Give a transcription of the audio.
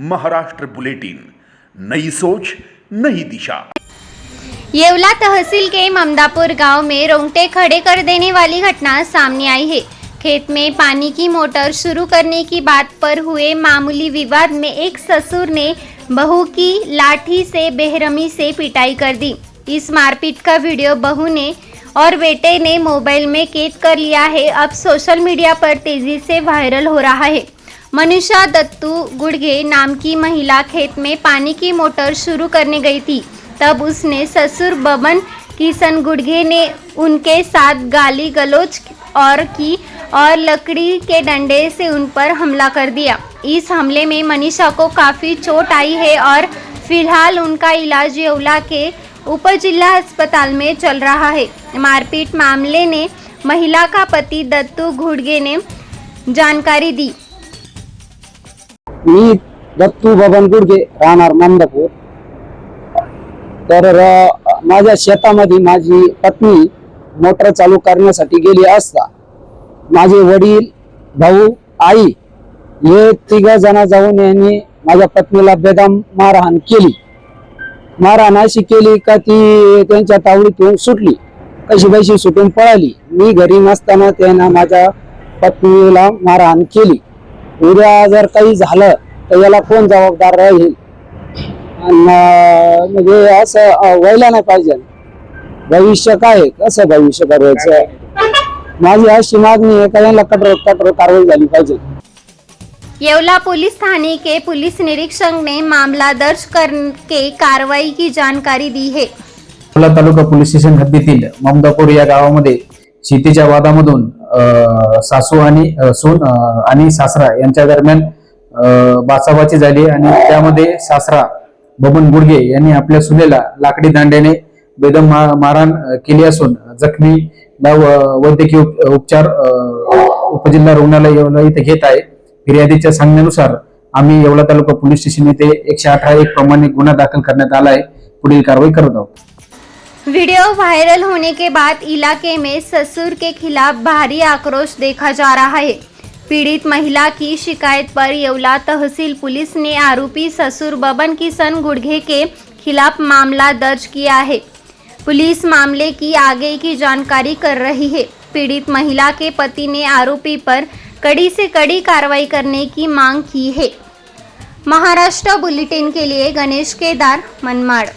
Maharashtra bulletin, नई सोच नई दिशा। येवला तहसील के ममदापुर गांव में रोंगटे खड़े कर देने वाली घटना सामने आई है। खेत में पानी की मोटर शुरू करने की बात पर हुए मामूली विवाद में एक ससुर ने बहू की लाठी से बेरहमी से पिटाई कर दी। इस मारपीट का वीडियो बहू ने और बेटे ने मोबाइल में कैद कर लिया है। अब सोशल मीडिया पर तेजी से वायरल हो रहा है। मनीषा दत्तू गुड़गे नाम की महिला खेत में पानी की मोटर शुरू करने गई थी। तब उसने ससुर बबन किशन गुड़गे ने उनके साथ गाली गलौज और लकड़ी के डंडे से उन पर हमला कर दिया। इस हमले में मनीषा को काफ़ी चोट आई है और फिलहाल उनका इलाज येवला के उप जिला अस्पताल में चल रहा है। मारपीट मामले ने महिला का पति दत्तू गुड़गे ने जानकारी दी। मी दत्तू बबन गुडगे राहणार ममदापूर। तर माझ्या शेतामध्ये माझी पत्नी मोटर चालू करण्यासाठी गेली असता माझे वडील, भाऊ, आई हे तिघ जण जाऊन यांनी माझ्या पत्नीला बेदम मारहाण केली। मारहाण अशी केली का ती त्यांच्या तावडीतून सुटली, कशी बशी सुटून पळाली। मी घरी नसताना त्यांना माझ्या पत्नीला मारहाण केली। उद्या जर काही झालं तर याला कोण जबाबदार राहील? म्हणजे असं व्हायला नाही पाहिजे। भविष्य काय, कसं भविष्य करायचं? माझी अशी मागणी आहे का याला कठोर कारवाई झाली पाहिजे। येवला पुलिस थाने के पुलिस निरीक्षक ने मामला दर्ज करके कार्रवाई की जानकारी दी है। येवला तालुका पोलीस स्टेशन हद्दीतील ममदापूर या गावामध्ये शेतीच्या वादामधून सासू आणि सून आणि सासरा यांच्या दरम्यान बाचाबाची झाली आणि त्यामध्ये सासरा बबन गुडगे यांनी आपल्या सुनेला लाकडी दांड्याने बेदम मारहाण केली असून जखमीला वैद्यकीय उपचार उपजिल्हा रुग्णालय येवला इथे घेत आहे। फिर्यादीच्या सांगण्यानुसार आम्ही येवला तालुका पोलीस स्टेशन येथे 118(1) प्रमाणे गुन्हा दाखल करण्यात आला आहे। पुढील कारवाई करत आहोत। वीडियो वायरल होने के बाद इलाके में ससुर के खिलाफ भारी आक्रोश देखा जा रहा है। पीड़ित महिला की शिकायत पर येवला तहसील पुलिस ने आरोपी ससुर बबन किशन गुड़गे के खिलाफ मामला दर्ज किया है। पुलिस मामले की आगे की जानकारी कर रही है। पीड़ित महिला के पति ने आरोपी पर कड़ी से कड़ी कार्रवाई करने की मांग की है। महाराष्ट्र बुलेटिन के लिए गणेश केदार, मनमाड।